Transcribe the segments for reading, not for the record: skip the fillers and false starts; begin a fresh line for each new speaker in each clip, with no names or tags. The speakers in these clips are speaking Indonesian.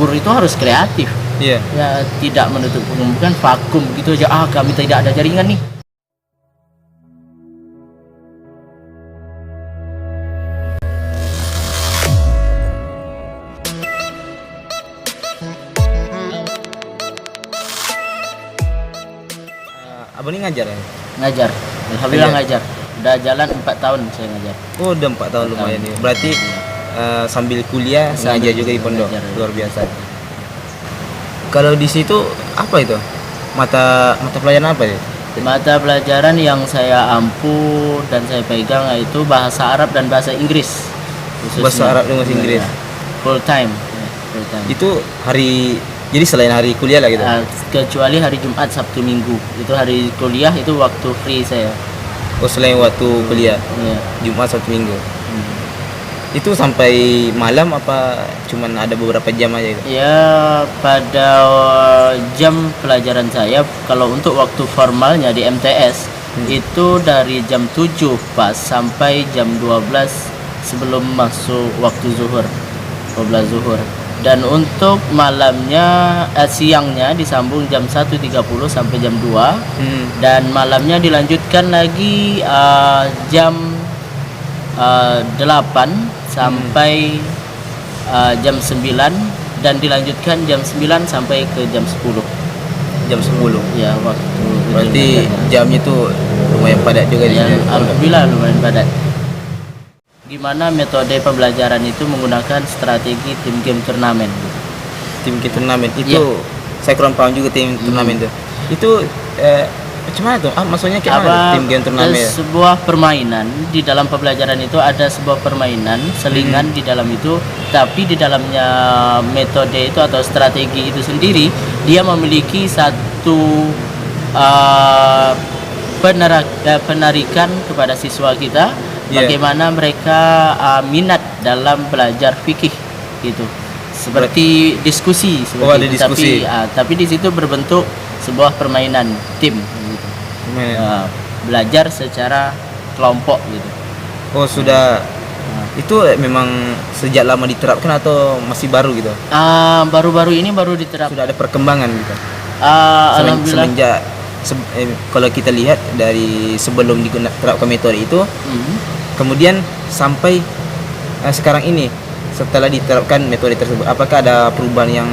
guru itu harus kreatif.
Iya.
Ya tidak menutup kemungkinan vakum gitu aja. Kami tidak ada jaringan nih.
Abang ini ngajar ya?
Ngajar. Alhamdulillah
Ngajar.
ngajar. Udah jalan 4 tahun saya ngajar.
Oh, udah 4 tahun lumayan ya. Berarti sambil kuliah
Sambil
ngajar juga di pondok.
ngajar.
Luar biasa. Kalau di situ apa itu? Mata pelajaran apa ya?
Mata pelajaran yang saya ampu dan saya pegang yaitu bahasa Arab dan bahasa Inggris. Khususnya.
Bahasa Arab dan bahasa Inggris.
Ya, full time. Ya, full time.
Itu jadi selain hari kuliah lah gitu.
Kecuali hari Jumat, Sabtu, Minggu. Itu hari kuliah itu waktu free saya.
Oh, selain waktu kuliah.
Ya.
Jumat, Sabtu, Minggu. Itu sampai malam apa cuman ada beberapa jam aja gitu?
Ya, pada jam pelajaran saya kalau untuk waktu formalnya di MTS itu dari jam 7 pas sampai jam 12 sebelum masuk waktu zuhur. 12 zuhur. Dan untuk malamnya siangnya disambung jam 1.30 sampai jam 2 dan malamnya dilanjutkan lagi jam 8 sampai jam 9 dan dilanjutkan jam 9 sampai ke jam 10.
Jam 10.
Ya, waktu
Berarti jamnya itu lumayan padat juga di
ya,
sini.
alhamdulillah lumayan padat. Gimana metode pembelajaran itu menggunakan strategi tim game turnamen.
Tim game turnamen itu
Iya.
saya kurang paham juga tim turnamen itu. Itu macam mana tuh? Maksudnya kayak mana tuh tim game turnamen?
Sebuah permainan di dalam pembelajaran itu ada sebuah permainan selingan di dalam itu, tapi di dalamnya metode itu atau strategi itu sendiri dia memiliki satu penarikan kepada siswa kita. Bagaimana mereka minat dalam belajar fikih gitu, seperti diskusi seperti
ada diskusi.
tapi di situ berbentuk sebuah permainan tim gitu. Belajar secara kelompok gitu.
Oh, sudah itu memang sejak lama diterapkan atau masih baru gitu?
Baru-baru ini baru diterapkan.
Sudah ada perkembangan gitu.
Alhamdulillah.
Semenjak kalau kita lihat dari sebelum diterapkan metode itu, kemudian sampai sekarang ini setelah diterapkan metode tersebut, apakah ada perubahan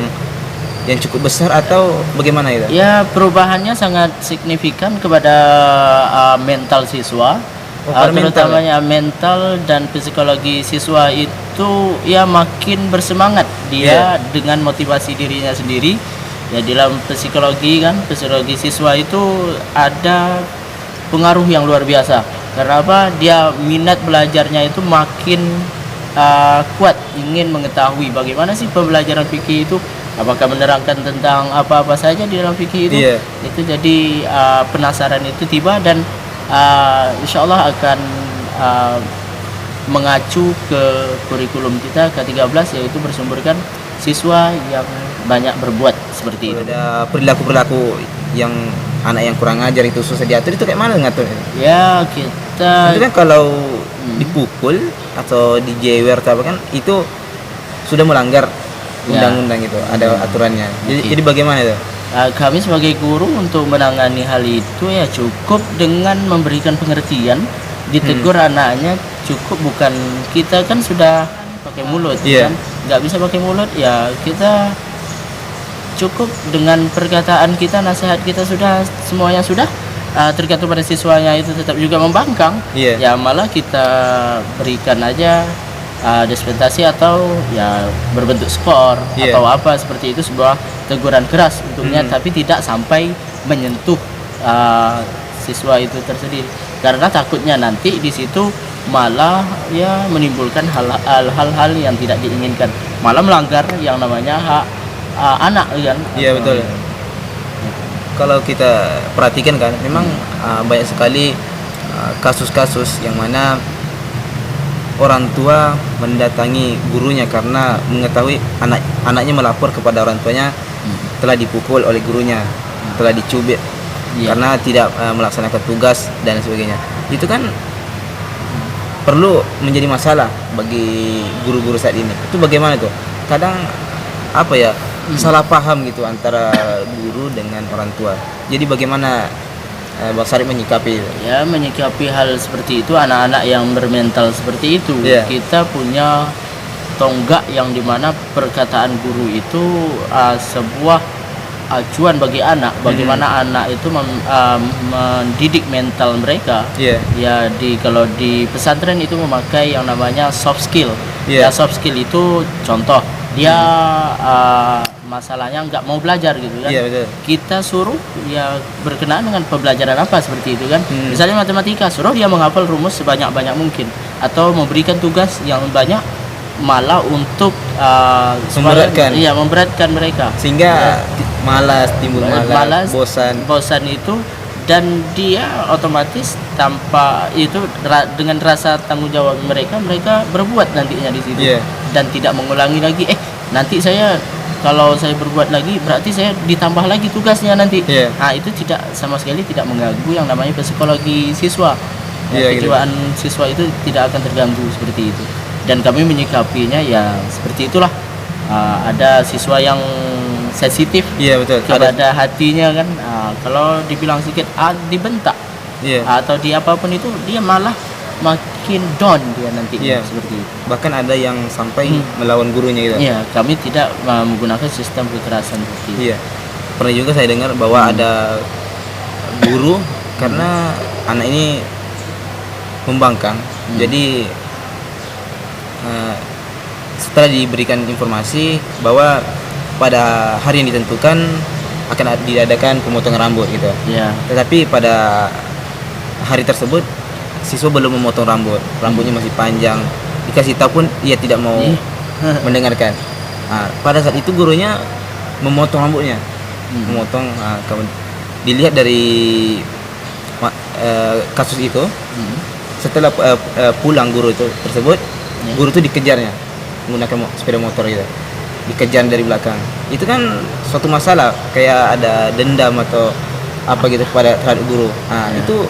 yang cukup besar atau bagaimana itu?
Ya, perubahannya sangat signifikan kepada mental siswa, terutamanya mental dan psikologi siswa itu ya makin bersemangat dia dengan motivasi dirinya sendiri. Ya, dalam psikologi siswa itu ada pengaruh yang luar biasa. Karena apa? Dia minat belajarnya itu makin kuat, ingin mengetahui bagaimana sih pembelajaran fikih itu, apakah menerangkan tentang apa-apa saja di dalam fikih itu. Itu jadi penasaran itu tiba dan insya Allah akan mengacu ke kurikulum kita ke-13 yaitu bersumberkan siswa yang banyak berbuat seperti itu.
Ada perilaku-perilaku yang anak yang kurang ajar itu susah diatur, itu kayak mana ngaturnya?
Ya, kita
itu kan kalau dipukul atau dijewer atau apa kan itu sudah melanggar undang-undang itu, ada aturannya. Jadi bagaimana itu?
Kami sebagai guru untuk menangani hal itu ya cukup dengan memberikan pengertian, ditegur anaknya cukup, bukan kita kan sudah pakai mulut kan, nggak bisa pakai mulut ya, kita cukup dengan perkataan kita, nasihat kita sudah, semuanya sudah. Tergantung pada siswanya itu tetap juga membangkang, ya malah kita berikan aja dispensasi atau ya berbentuk skor atau apa seperti itu, sebuah teguran keras untuknya, tapi tidak sampai menyentuh siswa itu tersendiri, karena takutnya nanti di situ malah ya menimbulkan hal-hal yang tidak diinginkan, malah melanggar yang namanya hak anak kan.
Iya, betul. Kalau kita perhatikan kan memang banyak sekali kasus-kasus yang mana orang tua mendatangi gurunya karena mengetahui anaknya melapor kepada orang tuanya telah dipukul oleh gurunya, telah dicubit karena tidak melaksanakan tugas dan sebagainya. Itu kan perlu menjadi masalah bagi guru-guru saat ini. Itu bagaimana tuh? Kadang apa ya, salah paham gitu antara guru dengan orang tua. Jadi bagaimana Bang Sarip menyikapi itu?
Ya, menyikapi hal seperti itu, anak-anak yang bermental seperti itu,
Iya.
kita punya tonggak yang dimana perkataan guru itu sebuah acuan bagi anak, bagaimana anak itu mendidik mental mereka.
Iya.
Ya, kalau di pesantren itu memakai yang namanya soft skill.
Iya.
Ya, soft skill itu contoh dia masalahnya nggak mau belajar gitu kan.
Iya, betul.
Kita suruh ya berkenaan dengan pembelajaran apa seperti itu kan.
Hmm.
Misalnya matematika, suruh dia menghafal rumus sebanyak-banyak mungkin, atau memberikan tugas yang banyak, malah untuk
Memberatkan.
iya, memberatkan mereka
Sehingga malas, timbul malas,
bosan itu, dan dia otomatis tanpa itu dengan rasa tanggung jawab mereka berbuat nantinya di situ.
Iya.
Dan tidak mengulangi lagi, nanti kalau saya berbuat lagi berarti saya ditambah lagi tugasnya nanti.
Iya.
Nah, itu sama sekali tidak mengganggu yang namanya psikologi siswa.
Iya, gitu.
Kejiwaan siswa itu tidak akan terganggu seperti itu. Dan kami menyikapinya ya seperti itulah. Ada siswa yang sensitif
Iya, betul.
kepada hatinya kan. Kalau dibilang sedikit dibentak,
Iya.
atau di apapun itu, dia malah makin down dia nanti.
Iya.
Seperti itu.
Bahkan ada yang sampai melawan gurunya gitu.
Iya, kami tidak menggunakan sistem kekerasan seperti itu.
Iya. Pernah juga saya dengar bahwa ada guru karena anak ini membangkang. Jadi setelah diberikan informasi bahwa pada hari yang ditentukan akan diadakan pemotongan rambut gitu.
Iya.
Tetapi pada hari tersebut siswa belum memotong rambutnya masih panjang. Dikasih tahu pun ia tidak mau mendengarkan. Pada saat itu gurunya memotong rambutnya, dilihat dari kasus itu. Setelah pulang guru tersebut, guru itu dikejarnya menggunakan sepeda motor gitu, dikejar dari belakang. Itu kan suatu masalah, kayak ada dendam atau apa gitu terhadap guru. Itu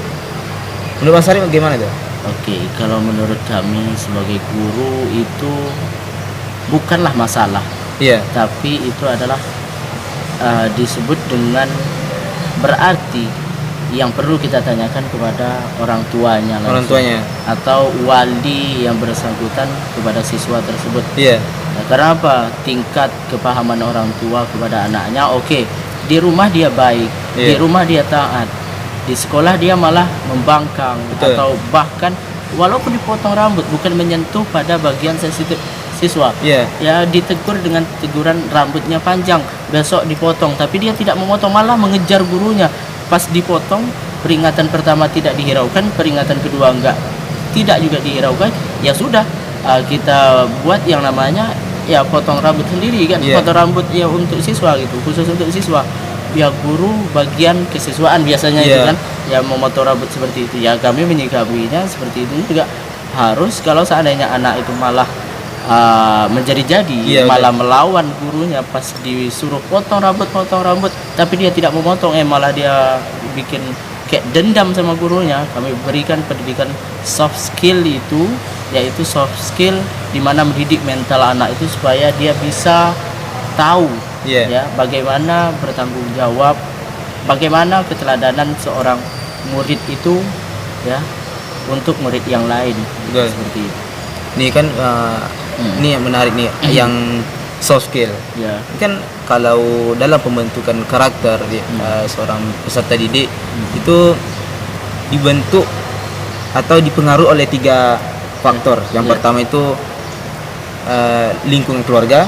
menurut Mas Sarip bagaimana tuh?
Oke, kalau menurut kami sebagai guru itu bukanlah masalah,
Iya.
tapi itu adalah disebut dengan berarti yang perlu kita tanyakan kepada orang tuanya langsung,
Orang tuanya.
atau wali yang bersangkutan kepada siswa tersebut.
Iya.
Nah, karena apa? Tingkat kepahaman orang tua kepada anaknya, oke, di rumah dia baik, di
Iya.
rumah dia taat, di sekolah dia malah membangkang.
Betul.
Atau bahkan walaupun dipotong rambut bukan menyentuh pada bagian sensitif siswa.
Iya.
Ya, ditegur dengan teguran rambutnya panjang, besok dipotong, tapi dia tidak memotong, malah mengejar gurunya. Pas dipotong, peringatan pertama tidak dihiraukan, peringatan kedua tidak juga dihiraukan. Ya sudah, kita buat yang namanya ya potong rambut sendiri kan.
Iya.
Potong rambut ya untuk siswa gitu, khusus untuk siswa. Ya, guru bagian kesiswaan biasanya itu
Iya.
kan, ya memotong rambut seperti itu. Ya, kami menyikapinya seperti itu juga. Harus kalau seandainya anak itu malah menjadi-jadi,
Iya,
malah melawan gurunya pas disuruh potong rambut, tapi dia tidak memotong, malah dia bikin kayak dendam sama gurunya. Kami berikan pendidikan soft skill itu, yaitu soft skill di mana mendidik mental anak itu supaya dia bisa tahu ya bagaimana bertanggung jawab, bagaimana keteladanan seorang murid itu ya untuk murid yang lain.
Betul.
Seperti itu.
Ini kan ini yang menarik nih, yang soft skill.
Ya.
Ini kan kalau dalam pembentukan karakter seorang peserta didik itu dibentuk atau dipengaruhi oleh 3 faktor. Yang pertama itu lingkungan keluarga,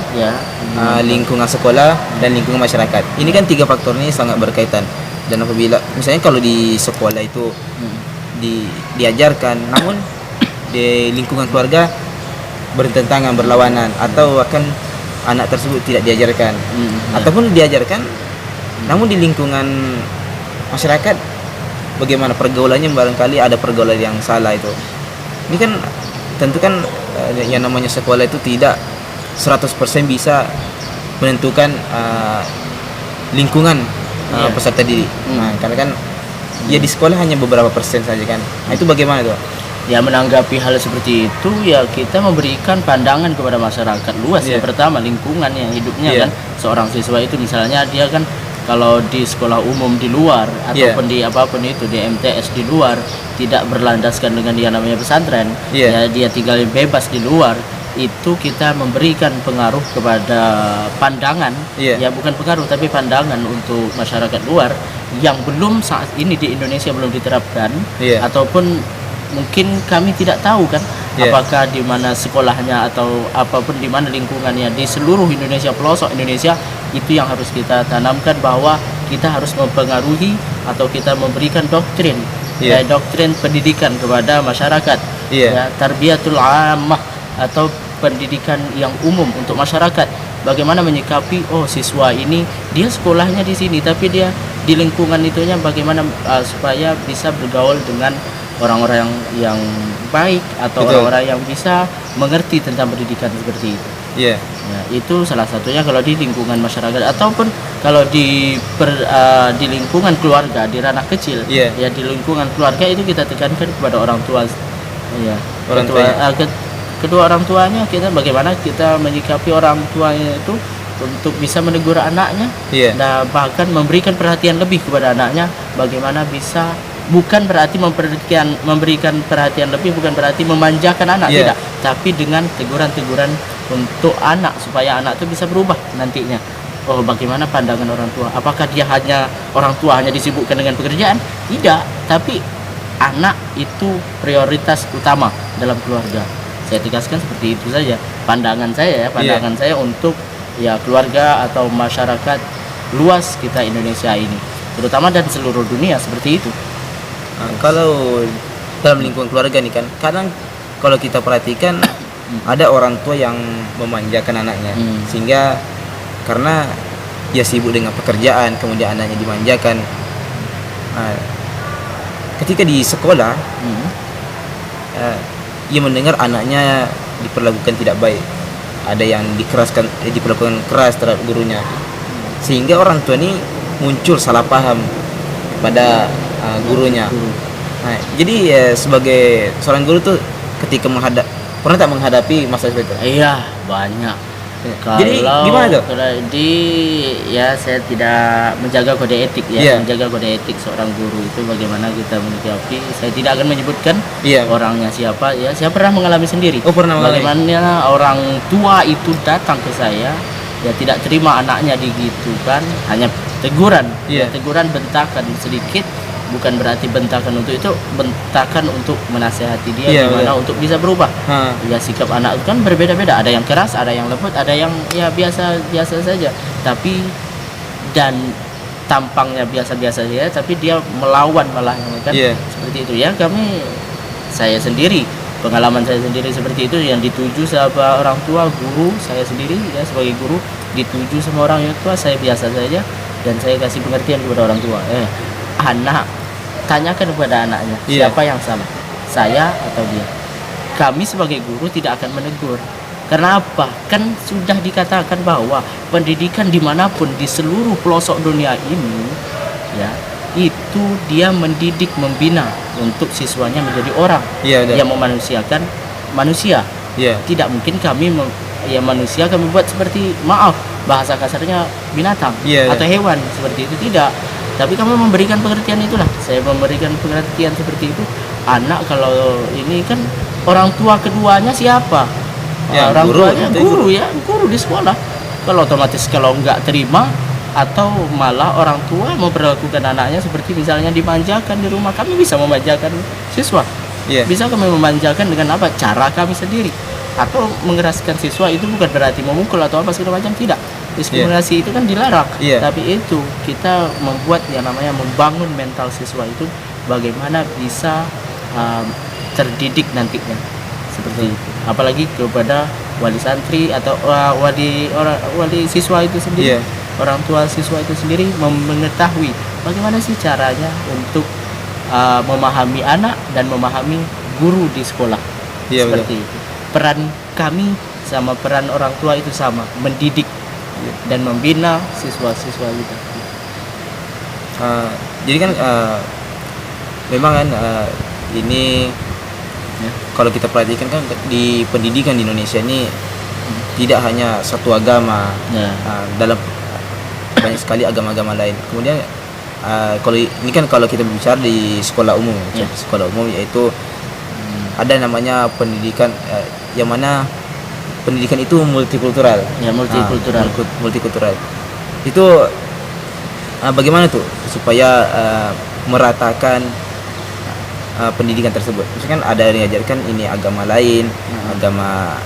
lingkungan sekolah, dan lingkungan masyarakat. Ini kan 3 faktor ini sangat berkaitan. Dan apabila misalnya kalau di sekolah itu diajarkan, namun di lingkungan keluarga bertentangan, berlawanan, atau akan anak tersebut tidak diajarkan, ataupun diajarkan, namun di lingkungan masyarakat bagaimana pergaulannya, barangkali ada pergaulan yang salah itu. Ini kan tentu kan yang namanya sekolah itu tidak 100% bisa menentukan lingkungan peserta didik. Karena kan ya di sekolah hanya beberapa persen saja kan. Itu bagaimana tuh?
Ya menanggapi hal seperti itu ya kita memberikan pandangan kepada masyarakat luas.
Iya.
Yang pertama lingkungan yang hidupnya
Iya.
kan seorang siswa itu misalnya dia kan kalau di sekolah umum di luar ataupun di apapun itu di MTS di luar tidak berlandaskan dengan yang namanya pesantren,
Iya.
ya dia tinggal bebas di luar, itu kita memberikan pengaruh kepada pandangan,
Iya.
ya bukan pengaruh tapi pandangan untuk masyarakat luar yang belum saat ini di Indonesia belum diterapkan,
Iya.
ataupun mungkin kami tidak tahu kan
Iya.
apakah di mana sekolahnya atau apapun di mana lingkungannya di seluruh Indonesia, pelosok Indonesia, itu yang harus kita tanamkan bahwa kita harus mempengaruhi atau kita memberikan doktrin,
Iya.
doktrin pendidikan kepada masyarakat,
Iya.
ya tarbiyatul ammah atau pendidikan yang umum untuk masyarakat. Bagaimana menyikapi siswa ini dia sekolahnya di sini tapi dia di lingkungan itunya bagaimana supaya bisa bergaul dengan orang-orang yang baik atau
Betul.
orang-orang yang bisa mengerti tentang pendidikan seperti itu.
Iya.
Ya, itu salah satunya kalau di lingkungan masyarakat ataupun kalau di lingkungan keluarga di ranah kecil.
Iya.
Ya di lingkungan keluarga itu kita tekankan kepada orang tua. Ya,
Orang tuanya.
kedua orang tuanya kita bagaimana kita menyikapi orang tuanya itu untuk bisa menegur anaknya.
Iya.
Nah, bahkan memberikan perhatian lebih kepada anaknya, bagaimana bisa bukan berarti memberikan perhatian lebih, bukan berarti memanjakan anak,
Iya.
tidak, tapi dengan teguran-teguran untuk anak supaya anak itu bisa berubah nantinya. Bagaimana pandangan orang tua? Apakah dia orang tua hanya disibukkan dengan pekerjaan? Tidak, tapi anak itu prioritas utama dalam keluarga. Saya tegaskan seperti itu saja pandangan saya saya untuk ya keluarga atau masyarakat luas kita Indonesia ini, terutama dan seluruh dunia seperti itu.
Kalau dalam lingkungan keluarga nih kan, kadang kalau kita perhatikan ada orang tua yang memanjakan anaknya, sehingga karena dia sibuk dengan pekerjaan, kemudian anaknya dimanjakan. Nah, ketika di sekolah, ia mendengar anaknya diperlakukan tidak baik, ada yang diperlakukan keras terhadap gurunya, sehingga orang tua ini muncul salah paham pada gurunya. Nah, jadi sebagai seorang guru tuh ketika pernah tak menghadapi masalah seperti itu?
Iya, banyak.
Jadi gimana tuh?
Saya tidak menjaga kode etik ya.
Iya.
Menjaga kode etik seorang guru itu bagaimana kita menyikapi. Saya tidak akan menyebutkan
Iya.
orangnya siapa ya. Saya pernah mengalami sendiri.
Pernah mengalami.
Bagaimana orang tua itu datang ke saya, ya tidak terima anaknya digitukan, hanya teguran.
Iya.
Ya, teguran bentakan sedikit, bukan berarti bentakan untuk itu, bentakan untuk menasehati dia
Iya,
gimana untuk bisa berubah. Ya sikap anak itu kan berbeda-beda, ada yang keras, ada yang lembut, ada yang ya biasa saja, tapi dan tampangnya biasa-biasa saja, tapi dia melawan malah kan.
Iya.
Seperti itu ya. Saya sendiri, pengalaman saya sendiri seperti itu, yang dituju sama orang tua, guru saya sendiri ya sebagai guru dituju sama orang tua, saya biasa saja dan saya kasih pengertian kepada orang tua. Anak, tanyakan kepada anaknya,
Iya.
siapa yang salah, saya atau dia. Kami sebagai guru tidak akan menegur. Karena apa? Kan sudah dikatakan bahwa pendidikan dimanapun di seluruh pelosok dunia ini, ya itu dia mendidik, membina untuk siswanya menjadi orang
Iya, udah.
yang memanusiakan manusia.
Iya.
Tidak mungkin kami manusia kami buat seperti, maaf bahasa kasarnya, binatang
Iya,
atau hewan seperti itu, tidak. Tapi kami memberikan pengertian itulah. Saya memberikan pengertian seperti itu. Anak kalau ini kan orang tua keduanya siapa?
Ya,
Orang
guru,
tuanya
itu
guru ya, guru di sekolah. Kalau otomatis kalau nggak terima atau malah orang tua memperlakukan anaknya seperti misalnya dimanjakan di rumah, kami bisa memanjakan siswa.
Iya.
Bisa kami memanjakan dengan apa? Cara kami sendiri. Atau mengeraskan siswa itu bukan berarti memukul atau apa segala macam, tidak. Diskriminasi itu kan dilarang.
Iya.
Tapi itu kita membuat yang namanya membangun mental siswa itu bagaimana bisa terdidik nantinya seperti itu. Apalagi kepada wali santri atau wali siswa itu sendiri.
Iya.
Orang tua siswa itu sendiri mengetahui bagaimana sih caranya untuk memahami anak dan memahami guru di sekolah.
Iya,
Seperti itu. Peran kami sama peran orang tua itu sama, mendidik dan membina siswa-siswa kita.
Jadi kan memang kan ini
Ya.
kalau kita perhatikan kan di pendidikan di Indonesia ini tidak hanya satu agama,
Ya.
dalam banyak sekali agama-agama lain. Kemudian kalau ini kan kalau kita bicara di sekolah umum,
Ya.
sekolah umum yaitu ada namanya pendidikan yang mana pendidikan itu multikultural.
Ya, multikultural.
Multikultural. Itu bagaimana tuh supaya meratakan pendidikan tersebut? Misalkan ada yang diajarkan ini agama lain, agama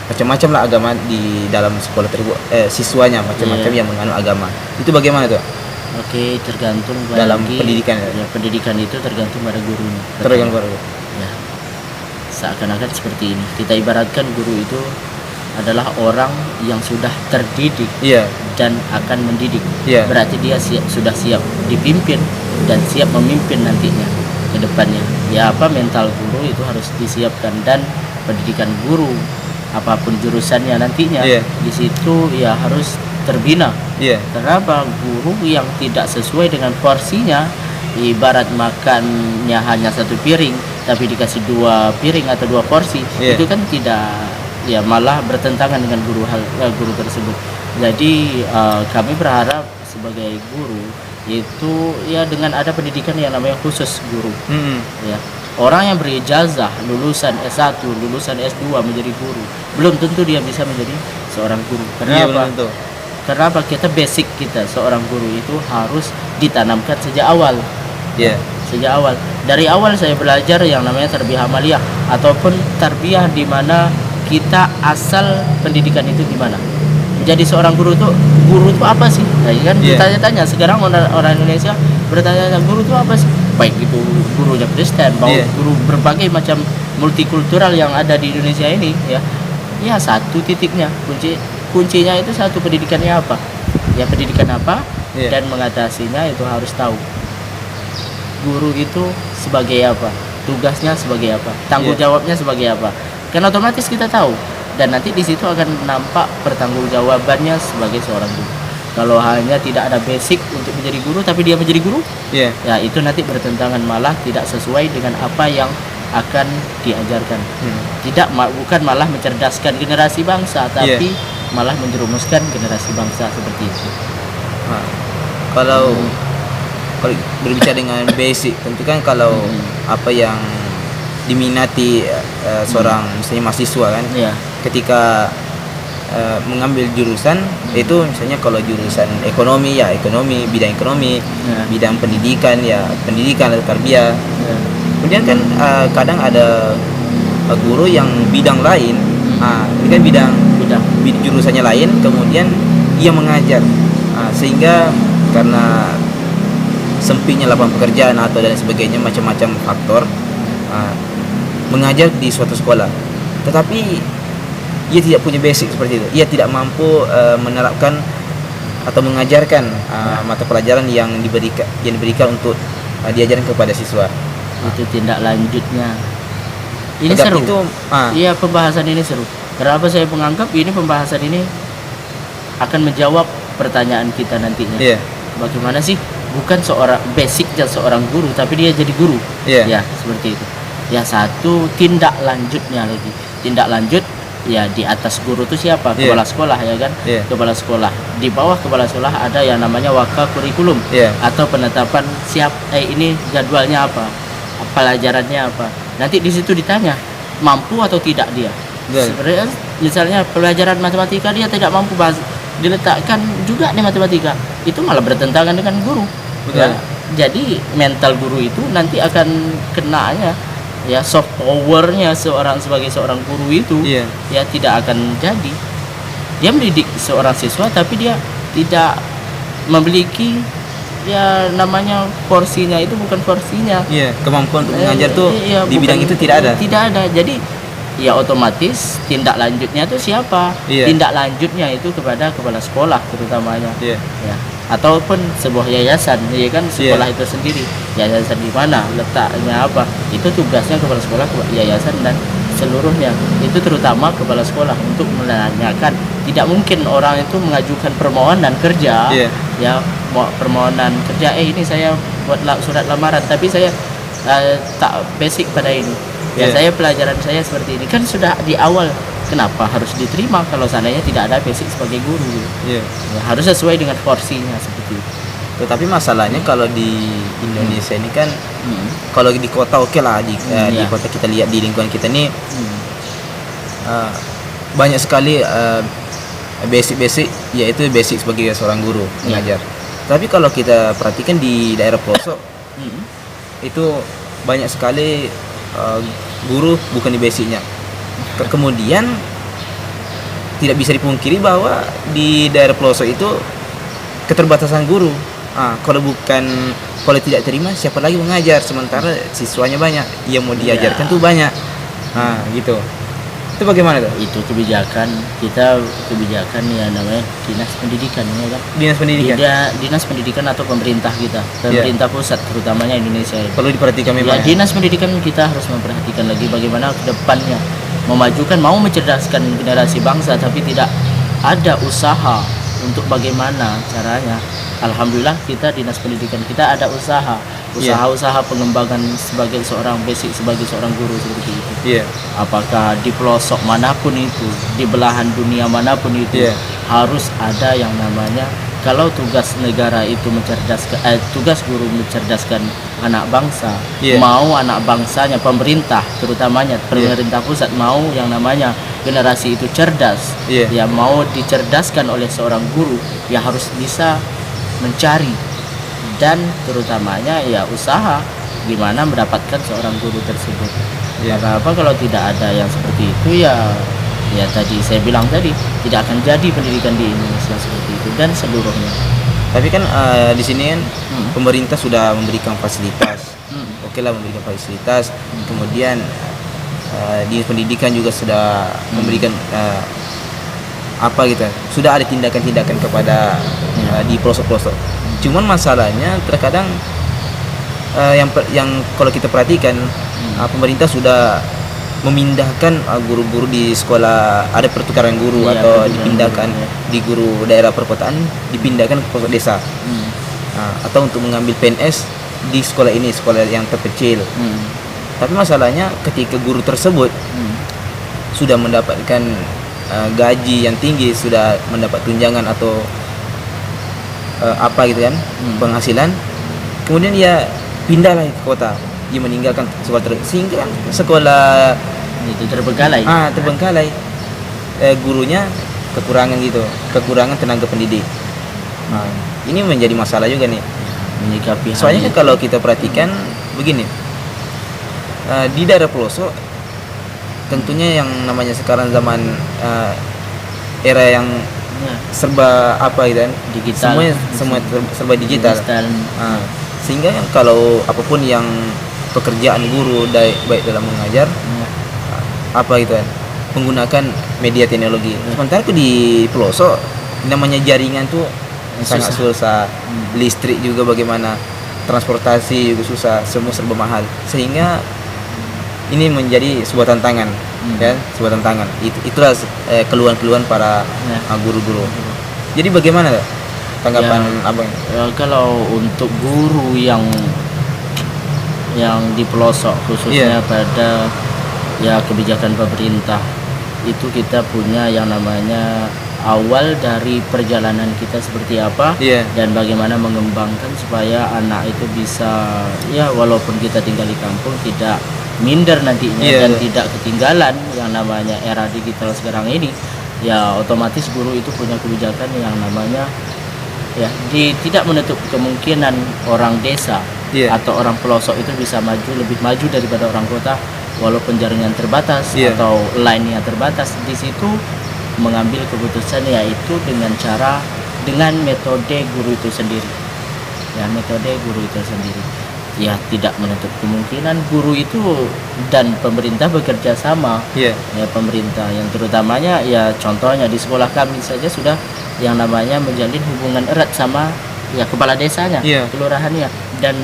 macam-macam lah agama di dalam sekolah tersebut, siswanya macam-macam yang menganut agama. Itu bagaimana tuh?
Oke, tergantung
Dalam
bagi-
pendidikan,
ya, pendidikan itu tergantung pada gurunya.
Tergantung.
Ya. Seakan-akan seperti ini. Kita ibaratkan guru itu adalah orang yang sudah terdidik
Iya,
dan akan mendidik.
Iya.
Berarti dia sudah siap dipimpin dan siap memimpin nantinya ke depannya. Ya, mental guru itu harus disiapkan, dan pendidikan guru apapun jurusannya nantinya
Iya.
di situ ya harus terbina.
iya,
Kenapa? Guru yang tidak sesuai dengan porsinya, ibarat makannya hanya satu piring tapi dikasih 2 piring atau 2 porsi,
Iya.
itu kan tidak, ya malah bertentangan dengan guru tersebut. Jadi kami berharap sebagai guru itu ya dengan ada pendidikan yang namanya khusus guru, ya. Orang yang berijazah lulusan S1, lulusan S2 menjadi guru, belum tentu dia bisa menjadi seorang guru.
Iya,
Kenapa?
betul.
Kenapa? Kita basic kita seorang guru itu harus ditanamkan sejak awal.
Iya.
Sejak awal. Dari awal saya belajar yang namanya tarbiyah amaliyah ataupun tarbiyah di mana kita asal pendidikan itu gimana. Menjadi seorang guru itu apa sih? Nah, kan
Iya.
bertanya-tanya sekarang orang Indonesia bertanya guru itu apa sih? Baik itu gurunya Kristen,
Iya.
guru berbagai macam multikultural yang ada di Indonesia ini, ya. Ya, satu titiknya kuncinya itu satu, pendidikannya apa? Ya, pendidikan apa?
Iya.
Dan mengatasinya itu harus tahu. Guru itu sebagai apa? Tugasnya sebagai apa? Tanggung
Iya.
jawabnya sebagai apa? Kan otomatis kita tahu, dan nanti di situ akan nampak pertanggungjawabannya sebagai seorang guru. Kalau hanya tidak ada basic untuk menjadi guru tapi dia menjadi guru,
Iya.
ya itu nanti bertentangan, malah tidak sesuai dengan apa yang akan diajarkan. Bukan malah mencerdaskan generasi bangsa, tapi malah menjerumuskan generasi bangsa seperti itu.
Nah, kalau berbicara dengan basic, tentu kan kalau apa yang diminati seorang misalnya mahasiswa kan,
Ya,
ketika mengambil jurusan itu, misalnya kalau jurusan ekonomi ya ekonomi, bidang ekonomi,
Ya.
bidang pendidikan ya pendidikan atau tarbiyah.
ya,
Kemudian kan kadang ada guru yang bidang lain, ini kan bidang jurusannya lain, kemudian ia mengajar, sehingga karena sempitnya lapangan pekerjaan atau dan sebagainya, macam-macam faktor, mengajar di suatu sekolah, tetapi ia tidak punya basic seperti itu. Ia tidak mampu menerapkan atau mengajarkan mata pelajaran yang diberikan untuk diajarkan kepada siswa.
itu tindak lanjutnya. Ini
Tegak
seru.
itu,
Iya, pembahasan ini seru. Kenapa saya menganggap ini pembahasan ini akan menjawab pertanyaan kita nantinya.
Iya.
Bagaimana sih bukan seorang basicnya seorang guru tapi dia jadi guru?
Iya.
Ya, seperti itu. Ya, satu tindak lanjutnya lagi. Tindak lanjut ya di atas guru itu siapa?
Iya.
Kepala sekolah, ya kan?
Iya.
Kepala sekolah. Di bawah kepala sekolah ada yang namanya waka kurikulum,
Iya.
atau penetapan ini jadwalnya apa? Pelajarannya apa? Nanti di situ ditanya mampu atau tidak dia.
Betul.
Sebenarnya misalnya pelajaran matematika dia tidak mampu bahas, diletakkan juga di matematika, itu malah bertentangan dengan guru.
Betul.
Ya, jadi mental guru itu nanti akan kenanya, ya soft powernya sebagai seorang guru itu,
Iya.
ya tidak akan jadi. Dia mendidik seorang siswa tapi dia tidak memiliki ya namanya porsinya, itu bukan porsinya.
Iya, kemampuan untuk mengajar tuh
Iya,
di bidang
bukan-
itu tidak ada.
Tidak ada. Jadi ya otomatis tindak lanjutnya itu siapa?
Iya.
Tindak lanjutnya itu kepada kepala sekolah terutamanya.
Iya.
Ya. Ataupun sebuah yayasan, ya kan, sekolah itu sendiri. Yayasan di mana, letaknya apa? Itu tugasnya kepala sekolah, yayasan dan seluruhnya. Itu terutama kepala sekolah untuk menanyakan. Tidak mungkin orang itu mengajukan permohonan kerja.
Iya.
Ya, permohonan kerja, ini saya buat surat lamaran tapi saya tak basic pada ini. Ya
Iya.
saya pelajaran saya seperti ini kan sudah di awal. Kenapa harus diterima kalau seandainya tidak ada basic sebagai guru?
Iya.
Ya, harus sesuai dengan porsinya seperti itu.
Tetapi masalahnya kalau di Indonesia ini kan, kalau di kota oke lah, di
Iya.
kota kita lihat di lingkungan kita ini
Hmm.
banyak sekali basic-basic, yaitu basic sebagai seorang guru mengajar. Tapi kalau kita perhatikan di daerah pelosok
Hmm.
itu banyak sekali guru bukan di basicnya. Kemudian tidak bisa dipungkiri bahwa di daerah pelosok itu keterbatasan guru. Kalau tidak terima siapa lagi mengajar, sementara siswanya banyak, yang mau diajarkan tuh banyak. Gitu. Itu bagaimana tuh?
Itu kebijakan ya namanya dinas pendidikan ya kan.
Dinas pendidikan
Dinas pendidikan atau pemerintah kita, pemerintah pusat terutamanya Indonesia ini.
perlu diperhatikan
Ya,
memang.
dinas pendidikan kita harus memperhatikan lagi bagaimana ke depannya memajukan, mau mencerdaskan generasi bangsa, tapi tidak ada usaha untuk bagaimana caranya. Alhamdulillah kita dinas pendidikan kita ada usaha pengembangan sebagai seorang guru seperti itu.
Iya.
Apakah di pelosok manapun itu, di belahan dunia manapun itu,
Iya.
harus ada yang namanya, kalau tugas negara itu tugas guru mencerdaskan anak bangsa,
Iya.
mau anak bangsanya, pemerintah terutamanya pemerintah pusat mau yang namanya generasi itu cerdas,
Iya.
ya mau dicerdaskan oleh seorang guru, ya harus bisa mencari dan terutamanya ya usaha gimana mendapatkan seorang guru tersebut.
Iya.
Karena apa, kalau tidak ada yang seperti itu ya tadi saya bilang tadi tidak akan jadi pendidikan di Indonesia seperti itu dan seluruhnya.
Tapi kan di sini kan pemerintah sudah memberikan fasilitas. Oke lah, memberikan fasilitas. Kemudian dinas pendidikan juga sudah memberikan sudah ada tindakan-tindakan kepada di pelosok-pelosok. Cuman masalahnya terkadang yang kalau kita perhatikan pemerintah sudah memindahkan guru-guru di sekolah, ada pertukaran guru
Iya,
atau
pertukaran
dipindahkan
guru,
di guru daerah perkotaan dipindahkan ke pelosok desa. Atau untuk mengambil PNS di sekolah ini, sekolah yang terkecil. Tapi masalahnya ketika guru tersebut sudah mendapatkan gaji yang tinggi, sudah mendapat tunjangan atau penghasilan, kemudian dia pindahlah ke kota, dia meninggalkan sekolah sehingga sekolah
Itu terbengkalai.
terbengkalai. Gurunya kekurangan tenaga pendidik. Ini menjadi masalah juga nih.
Menyikapi hal
Soalnya kan
itu.
kalau kita perhatikan begini, di daerah pelosok tentunya yang namanya sekarang zaman era yang
Ya,
serba
digital.
semua serba digital. Sehingga yang kalau apapun yang pekerjaan guru baik dalam mengajar
Ya.
menggunakan media teknologi. Sementara di pelosok namanya jaringan tuh sangat susah. Listrik juga bagaimana, transportasi juga susah, semua serba mahal. Sehingga ini menjadi sebuah tantangan, ya, sebuah tantangan. Itulah keluhan-keluhan para guru-guru. Jadi bagaimana tanggapan abang?
Kalau untuk guru yang di pelosok khususnya pada kebijakan pemerintah itu, kita punya yang namanya awal dari perjalanan kita seperti apa dan bagaimana mengembangkan supaya anak itu bisa walaupun kita tinggal di kampung tidak minder nantinya dan tidak ketinggalan yang namanya era digital sekarang ini. Ya otomatis guru itu punya kebijakan yang namanya tidak menutup kemungkinan orang desa atau orang pelosok itu bisa lebih maju daripada orang kota, walaupun jaringan terbatas atau line-nya terbatas. Di situ mengambil keputusan yaitu dengan metode guru itu sendiri. Ya tidak menutup kemungkinan guru itu dan pemerintah bekerja sama. Ya pemerintah yang terutamanya contohnya di sekolah kami saja sudah yang namanya menjalin hubungan erat sama kepala desanya, kelurahannya, dan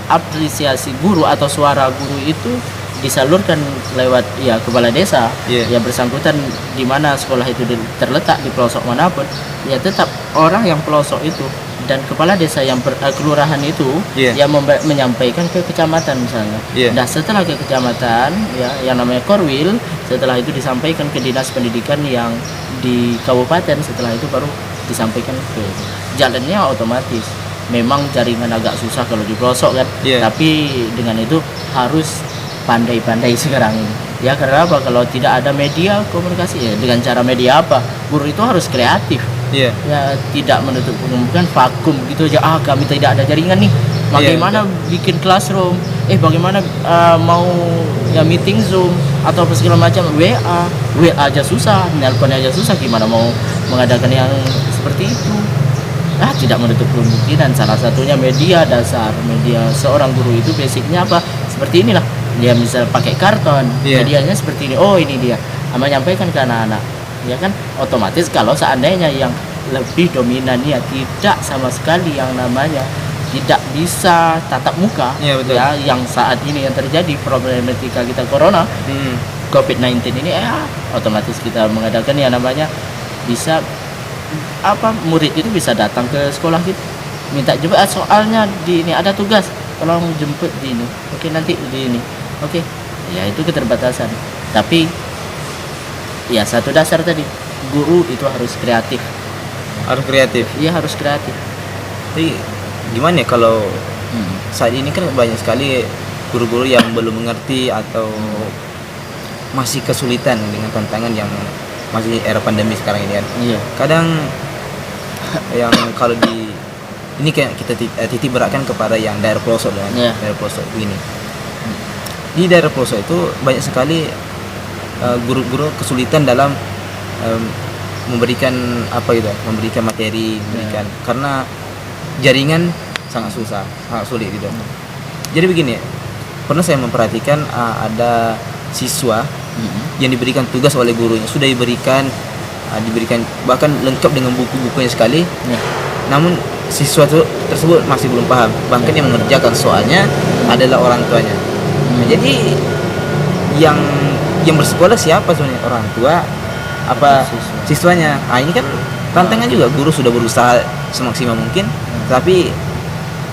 apresiasi guru atau suara guru itu disalurkan lewat kepala desa yang bersangkutan di mana sekolah itu terletak di pelosok manapun, tetap orang yang pelosok itu dan kepala desa yang kelurahan itu
Iya.
yang menyampaikan ke kecamatan misalnya.
Iya.
Nah setelah ke kecamatan ya yang namanya Korwil, setelah itu disampaikan ke dinas pendidikan yang di kabupaten, setelah itu baru disampaikan ke jalannya otomatis. Memang jaringan agak susah kalau di pelosok kan,
Iya.
tapi dengan itu harus pandai-pandai sekarang ini. Ya karena apa? Kalau tidak ada media komunikasi ya dengan cara media apa? Guru itu harus kreatif.
Iya.
Ya tidak menutup kemungkinan vakum gitu aja. Kami tidak ada jaringan nih. Bagaimana bikin classroom? Bagaimana mau ya meeting Zoom atau apa segala macam WA aja susah, nelpon aja susah. Gimana mau mengadakan yang seperti itu? Tidak menutup kemungkinan. Salah satunya media dasar. Media seorang guru itu basicnya apa? Seperti inilah. Dia misal pakai karton,
Iya.
medianya seperti ini. Oh ini dia. Menyampaikan ke anak-anak. Ya kan, otomatis kalau seandainya yang lebih dominan ya tidak sama sekali yang namanya tidak bisa tatap muka.
Iya, betul.
Ya, yang saat ini yang terjadi problematika kita corona, COVID-19 ini otomatis kita mengadakan yang namanya bisa murid itu bisa datang ke sekolah kita minta jemput soalnya di ini ada tugas tolong jemput di ini, oke nanti di ini, oke ya itu keterbatasan. Tapi ya satu dasar tadi, guru itu harus kreatif.
Harus kreatif.
Iya harus kreatif.
Tapi gimana ya kalau saat ini kan banyak sekali guru-guru yang belum mengerti atau masih kesulitan dengan tantangan yang masih era pandemi sekarang ini kan.
Iya.
Kadang yang kalau di ini kayak kita titik beratkan kepada yang daerah pelosok kan.
Iya.
Daerah pelosok begini. Di daerah pelosok itu banyak sekali guru-guru kesulitan dalam memberikan memberikan materi, karena jaringan sangat susah, sangat sulit gitu. Jadi begini, pernah saya memperhatikan ada siswa yang diberikan tugas oleh gurunya, sudah diberikan bahkan lengkap dengan buku-bukunya sekali. Namun siswa tersebut masih belum paham, bahkan yang mengerjakan soalnya adalah orang tuanya. Nah, jadi yang bersekolah siapa sebenarnya? Orang tua apa siswanya? Ini kan tantangan juga, guru sudah berusaha semaksimal mungkin tapi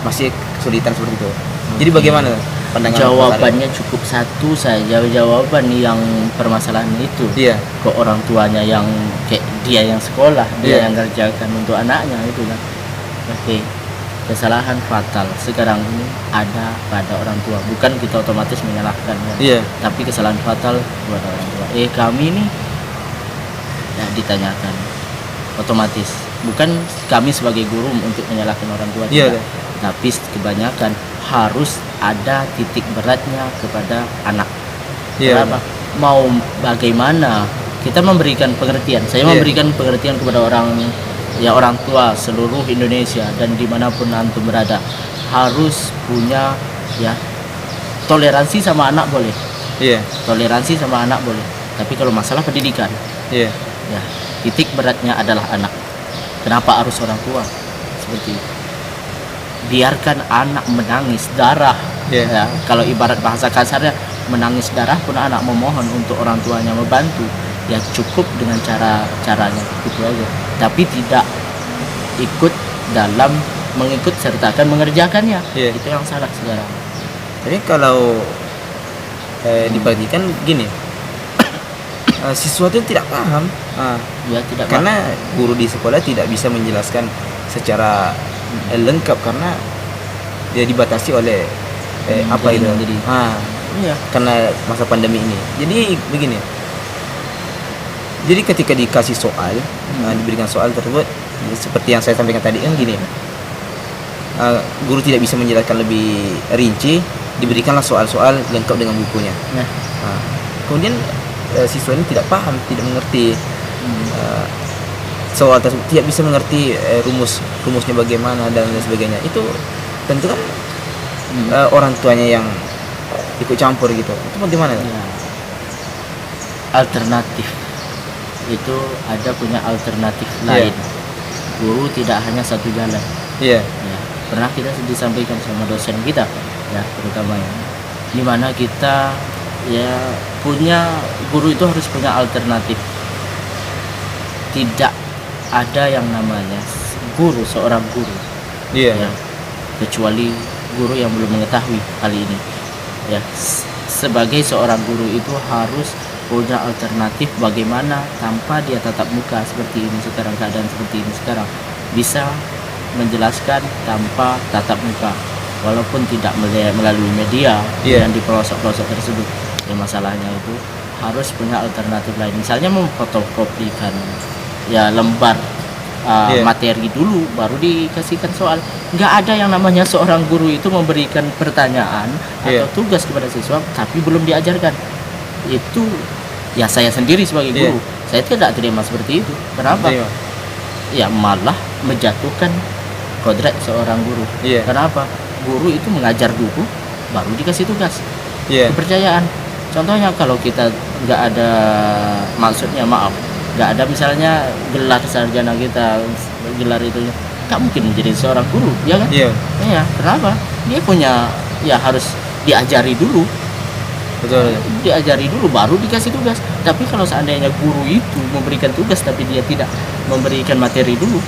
masih kesulitan seperti itu. Jadi bagaimana pandangan
Jawabannya cukup satu saja, jawaban yang permasalahan itu.
Iya.
Ke orang tuanya yang kayak dia yang sekolah, dia yang kerjakan untuk anaknya itu kan. Oke. Kesalahan fatal sekarang ini ada pada orang tua. Bukan kita otomatis menyalahkan ya.
Iya.
Tapi kesalahan fatal kepada orang tua. Kami ini ya ditanyakan otomatis. Bukan kami sebagai guru untuk menyalahkan orang tua.
Iya.
Tapi kebanyakan harus ada titik beratnya kepada anak.
Iya.
Kenapa? Mau bagaimana kita memberikan pengertian. Saya memberikan pengertian kepada orang tua seluruh Indonesia dan dimanapun antum berada, harus punya toleransi sama anak boleh.
Iya.
Toleransi sama anak boleh. Tapi kalau masalah pendidikan,
Iya.
titik beratnya adalah anak. Kenapa harus orang tua? Seperti itu. Biarkan anak menangis darah. Kalau ibarat bahasa kasarnya, menangis darah pun anak memohon untuk orang tuanya membantu. Ya cukup dengan caranya gitu aja. Tapi tidak ikut dalam mengikut sertakan mengerjakannya. Itu yang salah sekarang.
Tapi kalau diperhatikan gini, siswa itu tidak paham.
Tidak
karena guru di sekolah tidak bisa menjelaskan secara lengkap karena dia dibatasi oleh karena masa pandemi ini. Jadi begini, jadi ketika dikasih soal, diberikan soal tersebut seperti yang saya sampaikan tadi kan gini, guru tidak bisa menjelaskan lebih rinci, diberikanlah soal-soal lengkap dengan bukunya. Kemudian siswa ini tidak paham, tidak mengerti soal tersebut, tidak bisa mengerti rumusnya bagaimana dan lain sebagainya. Itu tentu kan orang tuanya yang ikut campur gitu. Itu bagaimana?
Alternatif itu ada punya alternatif lain. Guru tidak hanya satu jalan. Pernah kita disampaikan sama dosen kita terutama dimana kita punya guru itu harus punya alternatif. Tidak ada yang namanya seorang guru
Iya.
Ya, kecuali guru yang belum mengetahui hal ini. Ya, sebagai seorang guru itu harus punya alternatif bagaimana tanpa dia tatap muka seperti ini sekarang, keadaan seperti ini sekarang, bisa menjelaskan tanpa tatap muka walaupun tidak melalui media yang di pelosok-pelosok tersebut. Ya, masalahnya itu harus punya alternatif lain, misalnya memfotokopikan ya lembar materi dulu baru dikasihkan soal. Nggak ada yang namanya seorang guru itu memberikan pertanyaan atau tugas kepada siswa tapi belum diajarkan. Itu ya saya sendiri sebagai guru, saya tidak terima seperti itu. Kenapa? Ya malah menjatuhkan kodrat seorang guru. Kenapa? Guru itu mengajar dulu baru dikasih tugas, kepercayaan. Contohnya kalau kita nggak ada, maksudnya maaf, nggak ada misalnya gelar sarjana kita, gelar itu nggak mungkin menjadi seorang guru, ya kan? Iya. Kenapa? Dia punya, ya harus diajari dulu.
Betul.
Diajari dulu baru dikasih tugas. Tapi kalau seandainya guru itu memberikan tugas tapi dia tidak memberikan materi dulu,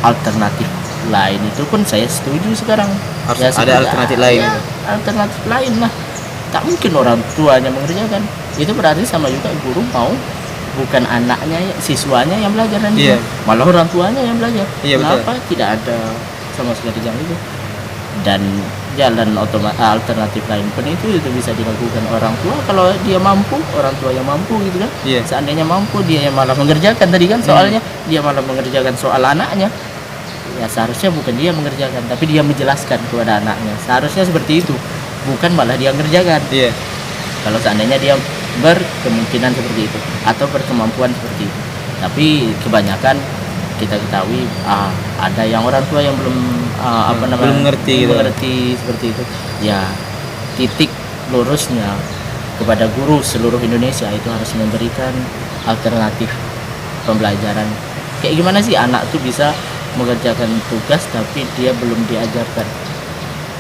alternatif lain itu pun saya setuju sekarang.
Harus ada alternatif lain.
Ya, alternatif lain lah. Tak mungkin orang tuanya mengerjakan. Itu berarti sama juga guru mau bukan anaknya, siswanya yang belajar dan malah orang tuanya yang belajar. Kenapa tidak ada sama sekali yang itu? Dan jalan alternatif lain pun itu bisa dilakukan orang tua kalau dia mampu, orang tua yang mampu gitu kan. Seandainya mampu, dia yang malah mengerjakan tadi kan soalnya, dia malah mengerjakan soal anaknya. Ya seharusnya bukan dia mengerjakan tapi dia menjelaskan kepada anaknya. Seharusnya seperti itu, bukan malah dia mengerjakan. Kalau seandainya dia berkemungkinan seperti itu atau berkemampuan seperti itu. Tapi kebanyakan kita ketahui ada yang orang tua yang belum belum mengerti seperti itu. Ya, titik lurusnya kepada guru seluruh Indonesia itu harus memberikan alternatif pembelajaran. Kayak gimana sih anak tuh bisa mengerjakan tugas tapi dia belum diajarkan,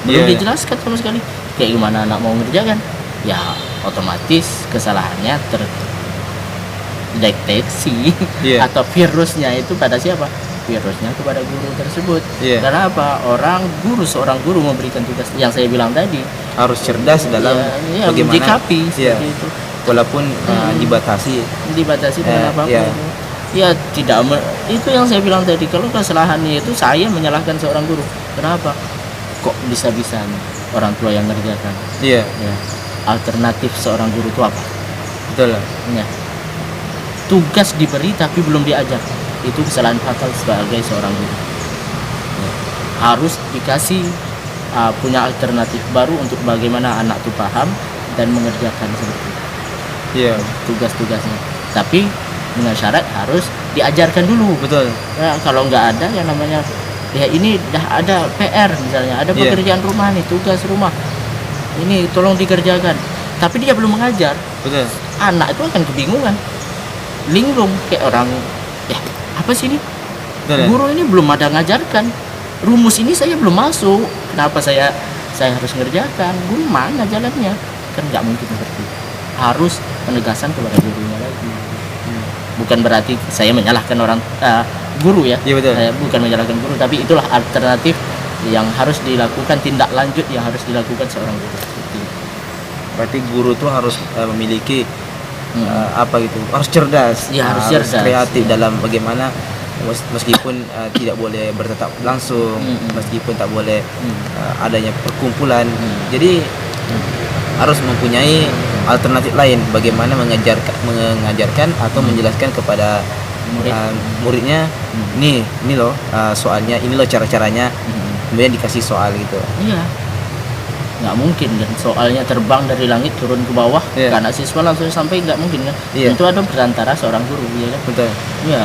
belum dijelaskan sama sekali. Kayak gimana anak mau mengerjakan? Ya otomatis kesalahannya terdeteksi atau virusnya itu pada siapa? Virusnya kepada guru tersebut. Karena apa? Seorang guru memberikan tugas yang saya bilang tadi
harus cerdas dalam bagaimana
menyikapi seperti itu.
Walaupun dibatasi
dengan apapun. Ya tidak itu yang saya bilang tadi, kalau kesalahannya itu saya menyalahkan seorang guru. Kenapa? Kok bisa-bisanya orang tua yang mengerjakan? Ya. Alternatif seorang guru itu apa?
Betul.
Ya. Tugas diberi tapi belum diajar. Itu kesalahan fatal sebagai seorang guru. Ya. Harus dikasih punya alternatif baru untuk bagaimana anak itu paham dan mengerjakan seperti itu. Tugas-tugasnya. Tapi dengan syarat harus diajarkan dulu.
Betul.
Ya, kalau nggak ada yang namanya ya ini dah ada PR misalnya, ada pekerjaan rumah nih, tugas rumah ini tolong dikerjakan, tapi dia belum mengajar.
Betul.
Anak itu akan kebingungan, linglung kayak orang, ya apa sih ini? Betul, guru ini belum ada ngajarkan, rumus ini saya belum masuk, kenapa saya harus ngerjakan? Guru mana jalannya? Kan nggak mungkin seperti itu. Harus penegasan kepada gurunya lagi. Bukan berarti saya menyalahkan orang guru ya. Saya bukan menyalahkan guru, tapi itulah alternatif yang harus dilakukan, tindak lanjut yang harus dilakukan seorang guru.
Berarti guru tuh harus memiliki harus cerdas, harus kreatif dalam bagaimana meskipun tidak boleh bertatap langsung, meskipun tak boleh adanya perkumpulan. Jadi harus mempunyai alternatif lain bagaimana mengajarkan atau menjelaskan kepada muridnya. Ini loh soalnya, ini loh cara-caranya, kemudian dikasih soal gitu.
Nggak mungkin kan soalnya terbang dari langit turun ke bawah ke anak siswa langsung sampai, nggak mungkin kan. Itu ada perantara seorang guru, ya kan.
Betul.
Ya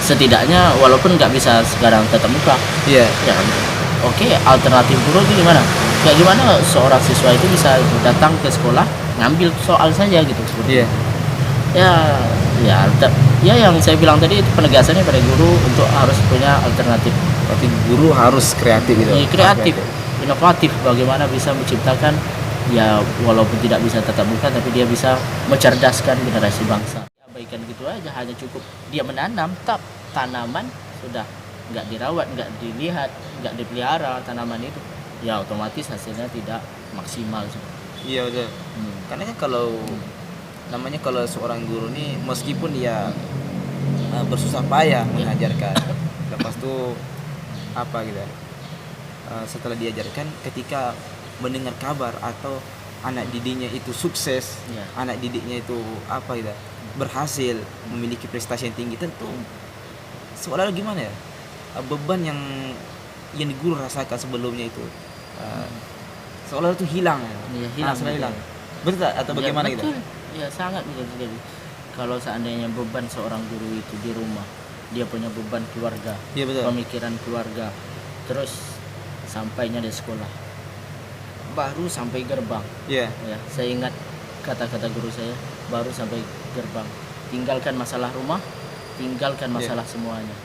setidaknya walaupun nggak bisa sekarang tatap muka, ya oke, alternatif guru itu gimana? Kayak gimana seorang siswa itu bisa datang ke sekolah ngambil soal saja gitu seperti ya yang saya bilang tadi itu penegasannya pada guru untuk harus punya alternatif.
Berarti guru harus kreatif gitu.
Kreatif, inovatif, bagaimana bisa menciptakan, ya walaupun tidak bisa tatap muka tapi dia bisa mencerdaskan generasi bangsa. Abaikan gitu aja, hanya cukup dia menanam tanaman sudah nggak dirawat, nggak dilihat, nggak dipelihara tanaman itu, ya otomatis hasilnya tidak maksimal.
Iya betul. Karena kan kalau namanya kalau seorang guru nih meskipun dia bersusah payah mengajarkan, lepas itu apa gitu ya, setelah diajarkan, ketika mendengar kabar atau anak didiknya itu sukses, anak didiknya itu apa gitu ya, berhasil memiliki prestasi yang tinggi, tentu seolah gimana ya, beban yang guru rasakan sebelumnya itu seolah itu hilang. Hilang. Betul tak? Atau bagaimana gitu?
Betul. Ya sangat betul sekali. Kalau seandainya beban seorang guru itu di rumah, dia punya beban keluarga, pemikiran keluarga, terus sampainya di sekolah, baru sampai gerbang. Ya, saya ingat kata-kata guru saya, baru sampai gerbang. Tinggalkan masalah rumah, tinggalkan masalah semuanya.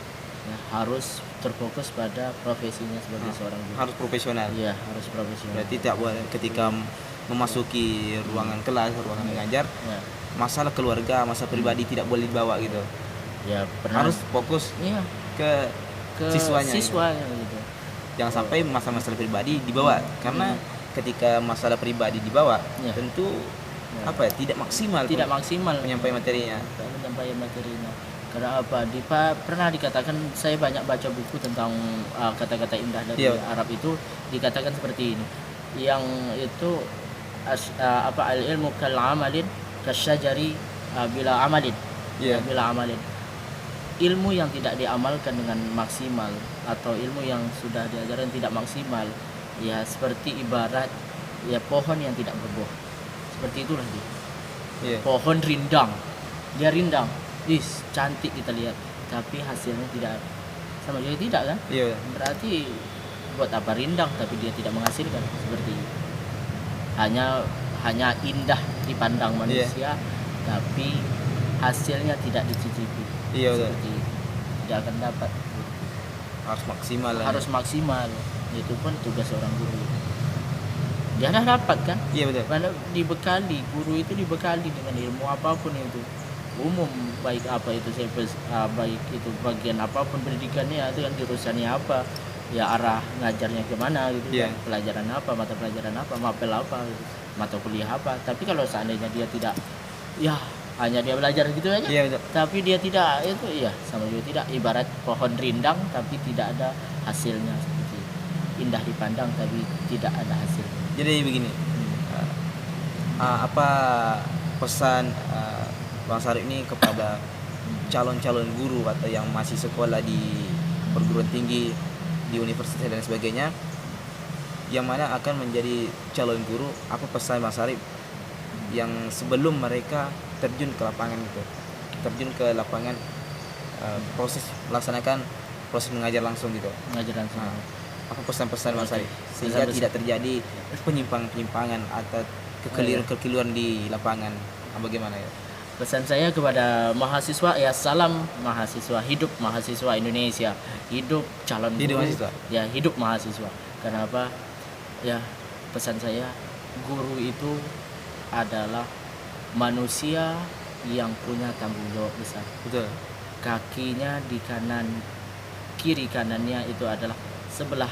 Ya, harus terfokus pada profesinya sebagai seorang guru.
Harus profesional.
Iya, harus profesional.
Berarti tidak boleh ketika memasuki ruangan kelas, ruangan mengajar, masalah keluarga, masalah pribadi tidak boleh dibawa gitu.
Ya,
harus fokus ke siswanya
gitu.
Jangan sampai masalah pribadi dibawa, karena ketika masalah pribadi dibawa, tentu tidak maksimal menyampaikan materinya. Karena
pernah dikatakan, saya banyak baca buku tentang kata-kata indah dari Arab itu, dikatakan seperti ini, yang itu al-ilmu kal amalin kasyajari bila amalin. Bila amalin, ilmu yang tidak diamalkan dengan maksimal atau ilmu yang sudah diajarkan tidak maksimal, ya seperti ibarat pohon yang tidak berbuah. Seperti itulah dia. Pohon rindang, dia rindang, cantik kita lihat, tapi hasilnya tidak sama juga, tidak kan? Berarti buat apa rindang tapi dia tidak menghasilkan? Seperti itu. Hanya indah dipandang manusia, tapi hasilnya tidak dicicipi. Seperti itu. Tidak akan dapat. Harus maksimal. Itu pun tugas seorang guru. Dia dah dapat kan? Mana dibekali, guru itu dibekali dengan ilmu apapun itu. Umum, baik apa itu baik itu bagian apapun pendidikannya, itu yang jurusannya apa, ya arah ngajarnya kemana gitu, pelajaran apa, mata pelajaran apa, mapel apa gitu, mata kuliah apa. Tapi kalau seandainya dia tidak, hanya dia belajar gitu aja, tapi dia tidak itu, sama juga tidak, ibarat pohon rindang tapi tidak ada hasilnya, seperti indah dipandang tapi tidak ada hasil.
Jadi begini, apa pesan Bang Syarif ini kepada calon-calon guru atau yang masih sekolah di perguruan tinggi, di universitas dan sebagainya, yang mana akan menjadi calon guru? Apa pesan Bang Syarif yang sebelum mereka terjun ke lapangan itu, proses melaksanakan proses mengajar langsung gitu? Apa pesan-pesan Bang Syarif sehingga tidak terjadi penyimpangan atau kekeliruan di lapangan? Bagaimana ya?
Pesan saya kepada mahasiswa, salam mahasiswa, hidup mahasiswa Indonesia, hidup calon guru, hidup mahasiswa. Kenapa? Pesan saya, guru itu adalah manusia yang punya tanggung jawab besar.
Betul.
Kakinya di kanan, kiri kanannya itu adalah, sebelah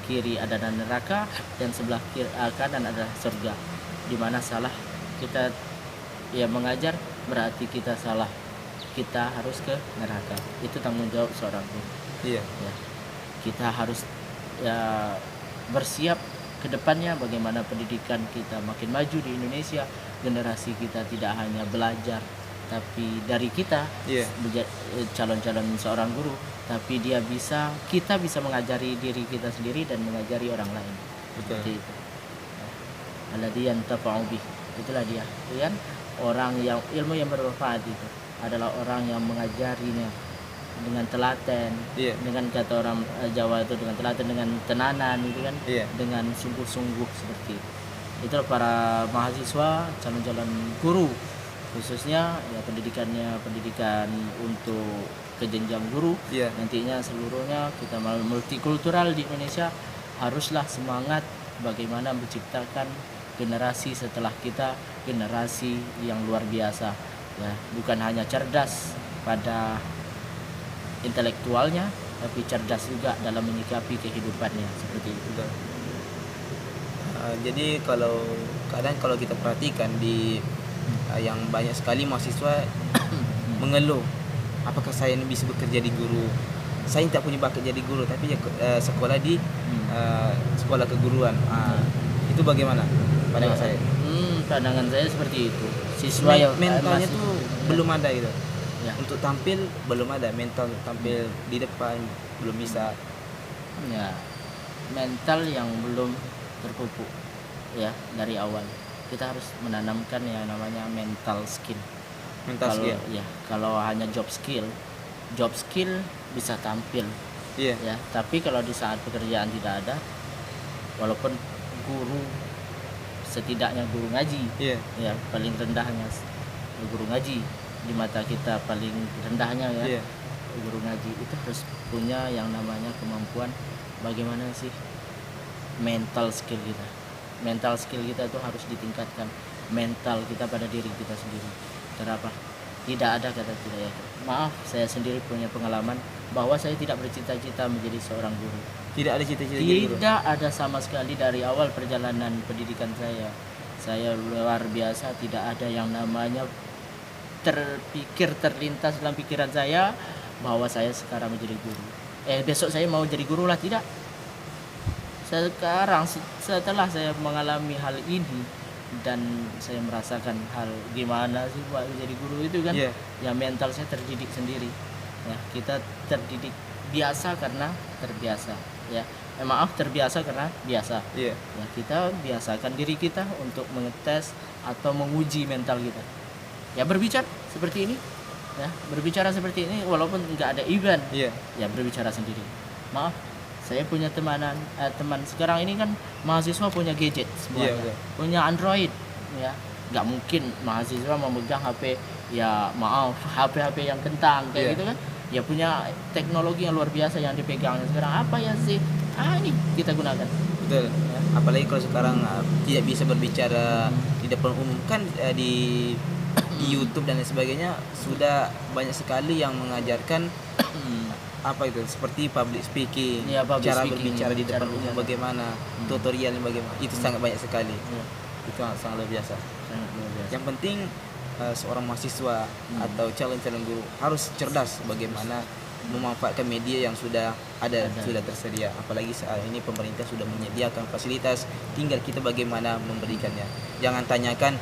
kiri adalah neraka dan sebelah kanan adalah surga. Di mana salah kita mengajar, berarti kita salah, kita harus ke neraka. Itu tanggung jawab seorang guru. Kita harus bersiap ke depannya bagaimana pendidikan kita makin maju di Indonesia. Generasi kita tidak hanya belajar, tapi dari kita calon-calon seorang guru, tapi kita bisa mengajari diri kita sendiri dan mengajari orang lain. Seperti itu. Alladzi yantafa'u bih. Itulah dia. Orang yang ilmu yang bermanfaat itu adalah orang yang mengajarinya dengan telaten, dengan kata orang Jawa itu dengan telaten, dengan tenanan itu kan, dengan sungguh-sungguh, seperti itu. Itu para mahasiswa, calon-calon guru khususnya, pendidikan untuk ke jenjang guru. Nantinya seluruhnya kita multikultural di Indonesia, haruslah semangat bagaimana menciptakan generasi setelah kita, generasi yang luar biasa, bukan hanya cerdas pada intelektualnya, tapi cerdas juga dalam menyikapi kehidupannya seperti itu.
Betul. Jadi kalau kita perhatikan di yang banyak sekali mahasiswa mengeluh, apakah saya ini bisa bekerja di guru? Saya tak punya bakat jadi guru, tapi sekolah di sekolah keguruan. Itu bagaimana pandangan saya?
Pandangan saya seperti itu. Siswa yang
mentalnya tuh belum ada gitu.
Ya.
Untuk tampil belum ada, mental tampil di depan belum bisa.
Ya, mental yang belum terpupuk ya dari awal. Kita harus menanamkan yang namanya mental skill.
Mental skill.
Ya, kalau hanya job skill bisa tampil.
Iya.
Ya, tapi kalau di saat pekerjaan tidak ada, walaupun guru, setidaknya guru ngaji,
Iya.
ya paling rendahnya guru ngaji di mata kita, paling rendahnya ya.
Iya.
Guru ngaji itu harus punya yang namanya kemampuan bagaimana sih mental skill kita. Mental skill kita itu harus ditingkatkan, mental kita pada diri kita sendiri. Kenapa? Tidak ada kata tidak ya. Maaf, saya sendiri punya pengalaman bahwa saya tidak bercita-cita menjadi seorang guru.
Tidak ada cita-cita jadi guru.
Tidak ada sama sekali dari awal perjalanan pendidikan saya. Saya luar biasa, tidak ada yang namanya terlintas dalam pikiran saya bahwa saya sekarang menjadi guru. Besok saya mau jadi guru lah, tidak. Sekarang setelah saya mengalami hal ini dan saya merasakan hal gimana sih Pak jadi guru itu kan,
Iya.
ya mental saya terdidik sendiri. Ya, kita terdidik biasa karena terbiasa. Ya, maaf, terbiasa karena biasa.
Iya.
Ya, kita biasakan diri kita untuk mengetes atau menguji mental kita. Ya, berbicara seperti ini. Ya, berbicara seperti ini walaupun nggak ada event.
Iya.
Ya, berbicara sendiri. Maaf, saya punya teman sekarang ini kan mahasiswa punya gadget semuanya,
Iya, betul.
punya Android, ya nggak mungkin mahasiswa memegang HP, ya maaf, HP yang kentang kayak
Iya.
gitu kan, ya punya teknologi yang luar biasa yang dipegang sekarang. Apa ya sih? Ini kita gunakan.
Betul.
Ya.
Apalagi kalau sekarang tidak bisa berbicara di depan umum kan, di YouTube dan lain sebagainya sudah banyak sekali yang mengajarkan apa itu seperti public speaking,
Ya, public
cara
speaking,
berbicara di
cara
depan umum
berbicara.
bagaimana, tutorialnya bagaimana, itu sangat banyak sekali.
Ya,
Itu sangat luar biasa.
sangat luar biasa.
Yang penting seorang mahasiswa atau calon-calon guru harus cerdas bagaimana memanfaatkan media yang sudah ada, sudah tersedia. Apalagi saat ini pemerintah sudah menyediakan fasilitas, tinggal kita bagaimana memberikannya. Jangan tanyakan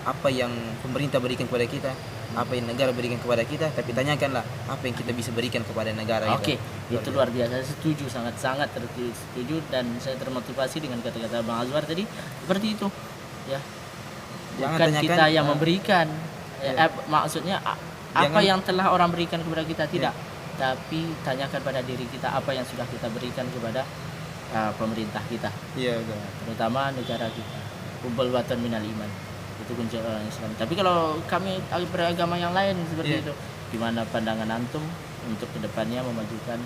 apa yang pemerintah berikan kepada kita, apa yang negara berikan kepada kita, tapi tanyakanlah apa yang kita bisa berikan kepada negara.
Oke, itu luar biasa. Saya setuju, sangat setuju, dan saya termotivasi dengan kata-kata Bang Azwar tadi. Seperti itu, ya.
Jangan
Bukan
tanyakan,
kita yang memberikan.
ya.
Maksudnya apa
Jangan-
yang telah orang berikan kepada kita, tidak. Tapi tanyakan pada diri kita apa yang sudah kita berikan kepada pemerintah kita,
Iya, betul.
terutama negara kita. Hubbul watan minal iman. Itu kunci orang Islam. Tapi kalau kami beragama yang lain seperti
Iya.
itu, gimana pandangan antum untuk kedepannya memajukan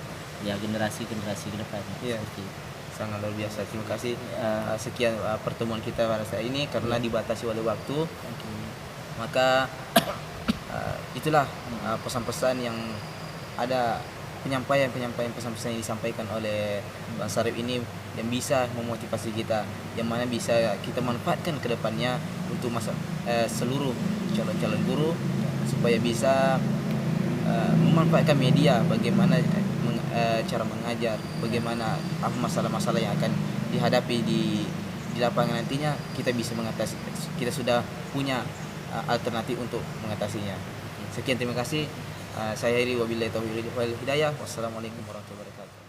ya generasi kedepannya?
Iya.
Seperti itu.
Sangat luar biasa. Terima kasih.
Eh,
Sekian pertemuan kita pada saat ini karena dibatasi oleh waktu,
Oke.
maka itulah pesan-pesan yang ada, penyampaian pesan-pesan yang disampaikan oleh Bang Sarip ini yang bisa memotivasi kita, yang mana bisa kita manfaatkan ke depannya untuk seluruh calon-calon guru supaya bisa memanfaatkan media, bagaimana cara mengajar, bagaimana apa masalah-masalah yang akan dihadapi di lapangan nantinya, kita bisa mengatasi, kita sudah punya alternatif untuk mengatasinya. Sekian, terima kasih. Saya Heri, wabillahi taufiq wal hidayah. Wassalamualaikum warahmatullahi wabarakatuh.